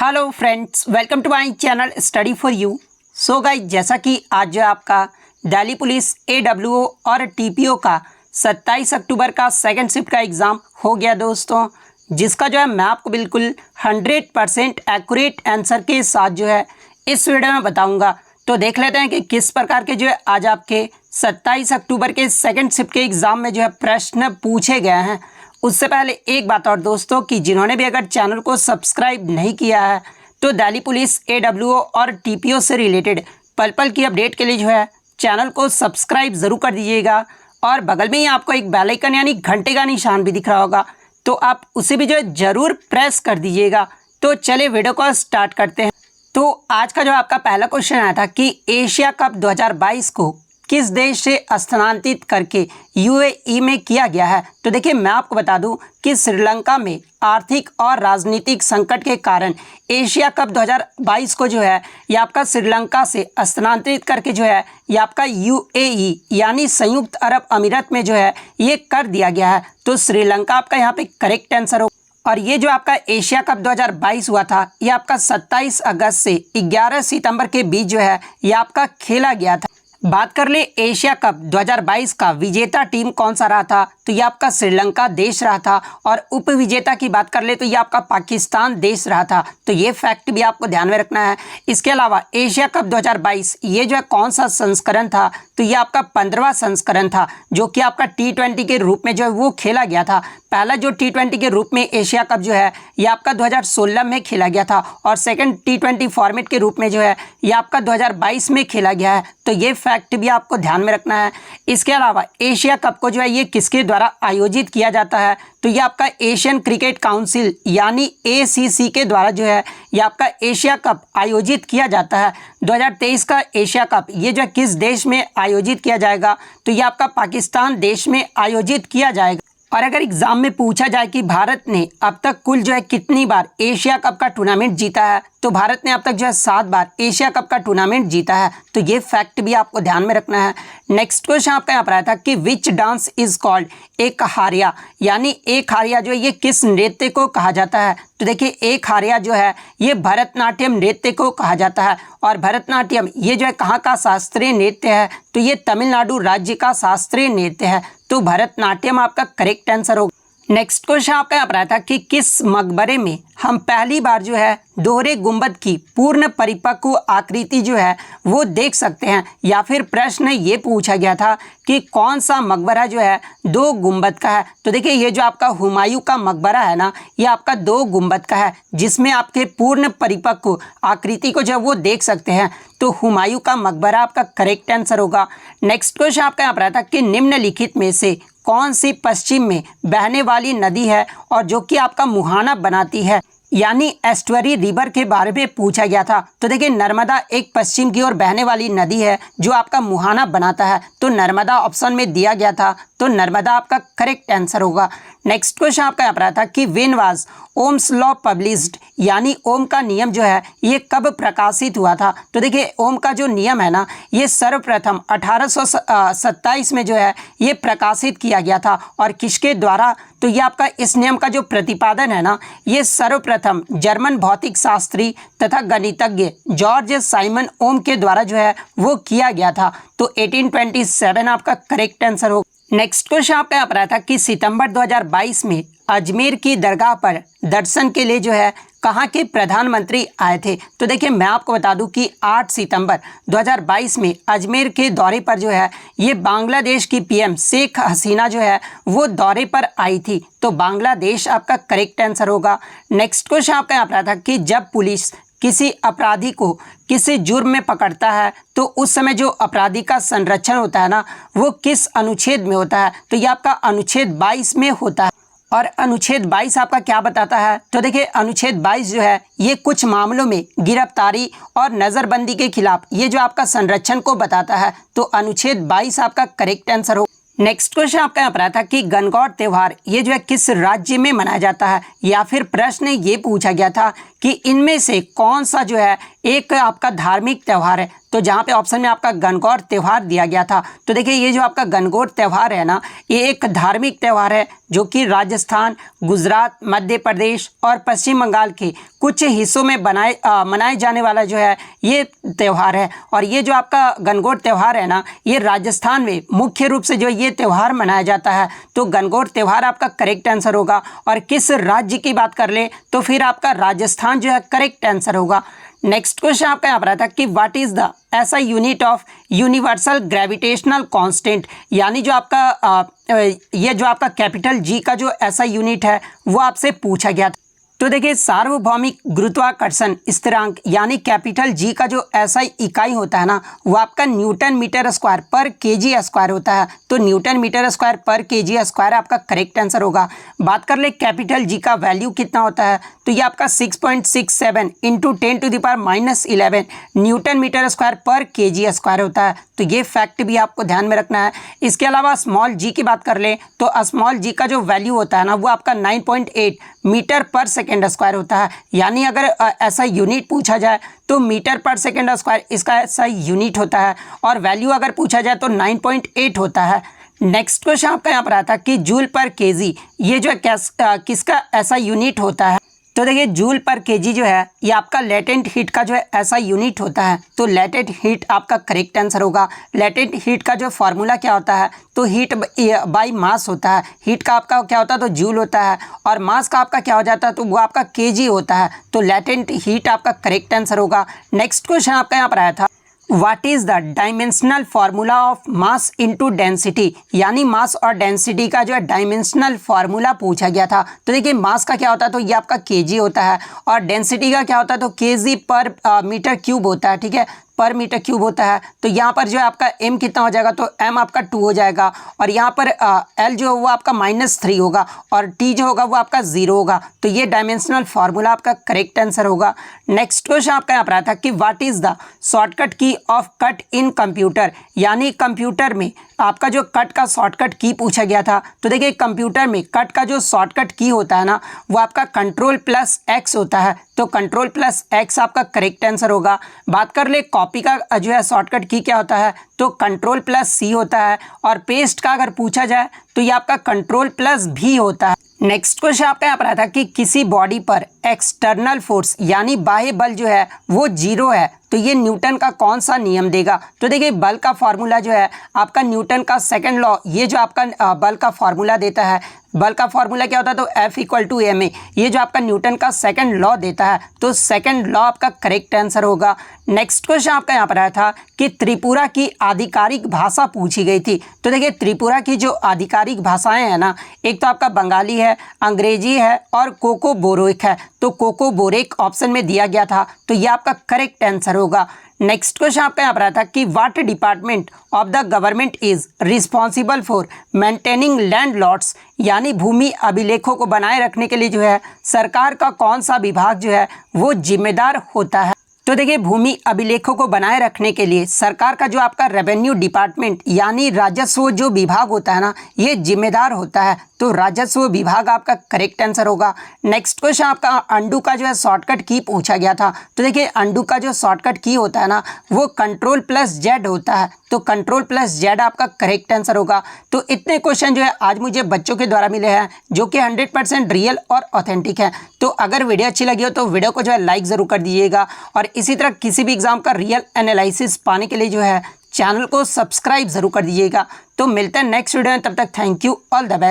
Hello friends, welcome to my channel study for you. So guys, जैसा कि आज जो आपका दिल्ली पुलिस AWO और TPO का 27 अक्टूबर का सेकंड शिफ्ट का एग्ज़ाम हो गया दोस्तों, जिसका जो है मैं आपको बिल्कुल 100% एक्यूरेट आंसर के साथ जो है इस वीडियो में बताऊंगा। तो देख लेते हैं कि किस प्रकार के जो है आज आपके 27 अक्टूबर के सेकंड शिफ्ट के एग्ज़ाम में जो है प्रश्न पूछे गए हैं। उससे पहले एक बात और दोस्तों, कि जिन्होंने भी अगर चैनल को सब्सक्राइब नहीं किया है तो दिल्ली पुलिस AWO और TPO से रिलेटेड पल पल की अपडेट के लिए जो है चैनल को सब्सक्राइब ज़रूर कर दीजिएगा। और बगल में ही आपको एक बेल आइकन यानी घंटे का निशान भी दिख रहा होगा, तो आप उसे भी जो है ज़रूर प्रेस कर दीजिएगा। तो चलिए वीडियो को स्टार्ट करते हैं। तो आज का जो आपका पहला क्वेश्चन आया था कि एशिया कप 2022 को किस देश से स्थानांतरित करके UAE में किया गया है। तो देखिए, मैं आपको बता दूं कि श्रीलंका में आर्थिक और राजनीतिक संकट के कारण एशिया कप 2022 को जो है ये आपका श्रीलंका से स्थानांतरित करके जो है ये आपका UAE यानी संयुक्त अरब अमीरात में जो है ये कर दिया गया है। तो श्रीलंका आपका यहाँ पे करेक्ट आंसर हो। और ये जो आपका एशिया कप 2022 हुआ था ये आपका 27 अगस्त से 11 सितंबर के बीच जो है ये आपका खेला गया था। बात कर ले एशिया कप 2022 का विजेता टीम कौन सा रहा था, तो ये आपका श्रीलंका देश रहा था। और उप विजेता की बात कर ले तो ये आपका पाकिस्तान देश रहा था। तो ये फैक्ट भी आपको ध्यान में रखना है। इसके अलावा एशिया कप 2022 ये जो है कौन सा संस्करण था, तो ये आपका 15वां संस्करण था, जो कि आपका T20 के रूप में जो है वो खेला गया था। पहला जो T20 के रूप में एशिया कप जो है ये आपका 2016 में खेला गया था, और सेकंड T20 फॉर्मेट के रूप में जो है ये आपका 2022 में खेला गया है। तो ये फैक्ट भी आपको ध्यान में रखना है। इसके अलावा एशिया कप को जो है ये किसके द्वारा आयोजित किया जाता है, तो ये आपका एशियन क्रिकेट काउंसिल यानी ACC के द्वारा जो है ये आपका एशिया कप आयोजित किया जाता है। 2023 का एशिया कप ये जो है किस देश में आयोजित किया जाएगा, तो ये आपका पाकिस्तान देश में आयोजित किया जाएगा। और अगर एग्जाम में पूछा जाए कि भारत ने अब तक कुल जो है कितनी बार एशिया कप का टूर्नामेंट जीता है, तो भारत ने अब तक जो है 7 बार एशिया कप का टूर्नामेंट जीता है। तो ये फैक्ट भी आपको ध्यान में रखना है। नेक्स्ट क्वेश्चन आपका यहाँ पर आया था कि विच डांस इज कॉल्ड एक हारिया, यानी एक हारिया जो है ये किस नृत्य को कहा जाता है। तो देखिए, एक हारिया जो है ये भरतनाट्यम नृत्य को कहा जाता है। और भरतनाट्यम ये जो है कहाँ का शास्त्रीय नृत्य है, तो ये तमिलनाडु राज्य का शास्त्रीय नृत्य है। तो भरतनाट्यम आपका करेक्ट आंसर होगा। नेक्स्ट क्वेश्चन आपका यहाँ पर आया था कि किस मकबरे में हम पहली बार जो है दोहरे गुंबद की पूर्ण परिपक्व आकृति जो है वो देख सकते हैं। या फिर प्रश्न ये पूछा गया था कि कौन सा मकबरा जो है 2 गुंबद का है। तो देखिए, ये जो आपका हुमायूं का मकबरा है ना, ये आपका 2 गुंबद का है, जिसमें आपके पूर्ण परिपक्व आकृति को जो है वो देख सकते हैं। तो हुमायूं का मकबरा आपका करेक्ट आंसर होगा। नेक्स्ट क्वेश्चन आपका यहाँ पर आया था कि निम्नलिखित में से कौन सी पश्चिम में बहने वाली नदी है और जो कि आपका मुहाना बनाती है, यानी एस्टुअरी रिवर के बारे में पूछा गया था। तो देखिए, नर्मदा एक पश्चिम की ओर बहने वाली नदी है जो आपका मुहाना बनाता है। तो नर्मदा ऑप्शन में दिया गया था, तो नर्मदा आपका करेक्ट आंसर होगा। नेक्स्ट क्वेश्चन आपका यहाँ पर आया था कि when was Ohm's law published, यानी ओम का नियम जो है ये कब प्रकाशित हुआ था। तो देखिए, ओम का जो नियम है ना ये सर्वप्रथम 1827 में जो है ये प्रकाशित किया गया था। और किसके द्वारा, तो ये आपका इस नियम का जो प्रतिपादन है ना ये सर्वप्रथम जर्मन भौतिक शास्त्री तथा गणितज्ञ जॉर्ज साइमन ओम के द्वारा जो है वो किया गया था। तो 1827 आपका करेक्ट आंसर होगा। नेक्स्ट क्वेश्चन आपका यहाँ पर आया था कि सितंबर 2022 में अजमेर की दरगाह पर दर्शन के लिए जो है कहाँ के प्रधानमंत्री आए थे। तो देखिए, मैं आपको बता दूं कि 8 सितंबर 2022 में अजमेर के दौरे पर जो है ये बांग्लादेश की PM शेख हसीना जो है वो दौरे पर आई थी। तो बांग्लादेश आपका करेक्ट आंसर होगा। नेक्स्ट क्वेश्चन आपका यहाँ पर आया था कि जब पुलिस किसी अपराधी को किसी जुर्म में पकड़ता है तो उस समय जो अपराधी का संरक्षण होता है ना वो किस अनुच्छेद में होता है, तो ये आपका अनुच्छेद 22 में होता है। और अनुच्छेद 22 आपका क्या बताता है, तो देखिए अनुच्छेद 22 जो है ये कुछ मामलों में गिरफ्तारी और नज़रबंदी के खिलाफ ये जो आपका संरक्षण को बताता है। तो अनुच्छेद 22 आपका करेक्ट आंसर हो। नेक्स्ट क्वेश्चन आपका यहाँ पर आया था कि गणगौर त्यौहार ये जो है किस राज्य में मनाया जाता है। या फिर प्रश्न ये पूछा गया था कि इनमें से कौन सा जो है एक आपका धार्मिक त्यौहार है। तो जहाँ पे ऑप्शन में आपका गणगौर त्यौहार दिया गया था। तो देखिए ये जो आपका गणगौर त्यौहार है ना, ये एक धार्मिक त्यौहार है जो कि राजस्थान, गुजरात, मध्य प्रदेश और पश्चिम बंगाल के कुछ हिस्सों में मनाए जाने वाला जो है ये त्यौहार है। और ये जो आपका गणगौर त्यौहार है ना, ये राजस्थान में मुख्य रूप से जो ये त्यौहार मनाया जाता है। तो गणगौर त्यौहार आपका करेक्ट आंसर होगा। और किस राज्य की बात कर ले तो फिर आपका राजस्थान जो है करेक्ट आंसर होगा। नेक्स्ट क्वेश्चन आपका यहाँ पर आता है कि व्हाट इज द ऐसा unit of universal gravitational constant, यानी जो आपका ये जो आपका कैपिटल जी का जो ऐसा यूनिट है वो आपसे पूछा गया था। तो देखिए सार्वभौमिक गुरुत्वाकर्षण स्थिरांक यानी कैपिटल जी का जो ऐसा इकाई होता है ना, वो आपका न्यूटन मीटर स्क्वायर पर केजी स्क्वायर होता है। तो न्यूटन मीटर स्क्वायर पर केजी स्क्वायर आपका करेक्ट आंसर होगा। बात कर ले कैपिटल जी का वैल्यू कितना होता है, तो ये आपका 6.67 इंटू 10⁻11 न्यूटन मीटर स्क्वायर पर केजी स्क्वायर होता है। तो ये फैक्ट भी आपको ध्यान में रखना है। इसके अलावा स्मॉल जी की बात कर ले तो स्मॉल जी का जो वैल्यू होता है ना, वो आपका 9.8 मीटर पर सेकेंड स्क्वायर होता है। यानी अगर ऐसा यूनिट पूछा जाए तो मीटर पर सेकेंड स्क्वायर इसका ऐसा यूनिट होता है, और वैल्यू अगर पूछा जाए तो 9.8 होता है। नेक्स्ट क्वेश्चन आपका यहाँ पर आता है कि जूल पर केजी ये जो है किसका ऐसा यूनिट होता है। तो देखिए जूल पर केजी जो है ये आपका लेटेंट हीट का जो है ऐसा यूनिट होता है। तो लेटेंट हीट आपका करेक्ट आंसर होगा। लेटेंट हीट का जो फॉर्मूला क्या होता है, तो हीट बाय मास होता है। हीट का आपका क्या होता है, तो जूल होता है, और मास का आपका क्या हो जाता है, तो वो आपका केजी होता है। तो लेटेंट हीट आपका करेक्ट आंसर होगा। नेक्स्ट क्वेश्चन आपका यहाँ पर आया था what is the dimensional formula of mass into density, यानी मास और डेंसिटी का जो है डायमेंशनल फार्मूला पूछा गया था। तो देखिए मास का क्या होता है, तो ये आपका केजी होता है, और डेंसिटी का क्या होता है, तो केजी पर मीटर क्यूब होता है। ठीक है, पर मीटर क्यूब होता है। तो यहाँ पर जो है आपका m कितना हो जाएगा, तो m आपका 2 हो जाएगा, और यहाँ पर l जो है वो आपका -3 होगा, और t जो होगा वो आपका 0 होगा। तो ये डायमेंशनल फार्मूला आपका करेक्ट आंसर होगा। नेक्स्ट क्वेश्चन आपका यहाँ पर आता है कि व्हाट इज द शॉर्टकट की ऑफ कट इन कंप्यूटर, यानी कंप्यूटर में आपका जो कट का शॉर्टकट की पूछा गया था। तो देखिए कंप्यूटर में कट का जो शॉर्टकट की होता है ना, वो आपका Ctrl+X होता है। तो Ctrl+X आपका करेक्ट आंसर होगा। बात कर ले कॉपी का जो है शॉर्टकट की क्या होता है, तो Ctrl+C होता है, और पेस्ट का अगर पूछा जाए तो ये आपका Ctrl+V होता है। नेक्स्ट क्वेश्चन आपका यहाँ पर आता है कि किसी बॉडी पर एक्सटर्नल फोर्स यानी बाह्य बल जो है वो 0 है, तो ये न्यूटन का कौन सा नियम देगा। तो देखिए बल का फॉर्मूला जो है आपका न्यूटन का सेकंड लॉ, ये जो आपका बल का फॉर्मूला देता है। बल का फॉर्मूला क्या होता है, तो F=ma, ये जो आपका न्यूटन का सेकंड लॉ देता है। तो सेकंड लॉ आपका करेक्ट आंसर होगा। नेक्स्ट क्वेश्चन आपका यहाँ पर आया था कि त्रिपुरा की आधिकारिक भाषा पूछी गई थी। तो देखिए त्रिपुरा की जो आधिकारिक भाषाएं हैं ना, एक तो आपका बंगाली है, अंग्रेजी है, और कोको बोरोक है। तो कोको बोरेक ऑप्शन में दिया गया था, तो ये आपका करेक्ट आंसर होगा। नेक्स्ट क्वेश्चन आपका यहाँ पर आता है कि what department of the government is responsible for maintaining land lots, यानी भूमि अभिलेखों को बनाए रखने के लिए जो है सरकार का कौन सा विभाग जो है वो जिम्मेदार होता है। तो देखिए भूमि अभिलेखों को बनाए रखने के लिए सरकार का जो आपका रेवेन्यू डिपार्टमेंट यानी राजस्व जो विभाग होता है ना, ये जिम्मेदार होता है। तो राजस्व विभाग आपका करेक्ट आंसर होगा। नेक्स्ट क्वेश्चन आपका अंडू का जो है शॉर्टकट की पूछा गया था। तो देखिए अंडू का जो शॉर्टकट की होता है ना, वो Ctrl+Z होता है। तो Ctrl+Z आपका करेक्ट आंसर होगा। तो इतने क्वेश्चन जो है आज मुझे बच्चों के द्वारा मिले हैं, जो कि 100% रियल और ऑथेंटिक है। तो अगर वीडियो अच्छी लगी हो तो वीडियो को जो है लाइक ज़रूर कर दीजिएगा, और इसी तरह किसी भी एग्जाम का रियल एनालिसिस पाने के लिए जो है चैनल को सब्सक्राइब ज़रूर कर दीजिएगा। तो मिलते हैं नेक्स्ट वीडियो में, तब तक thank you, all the best.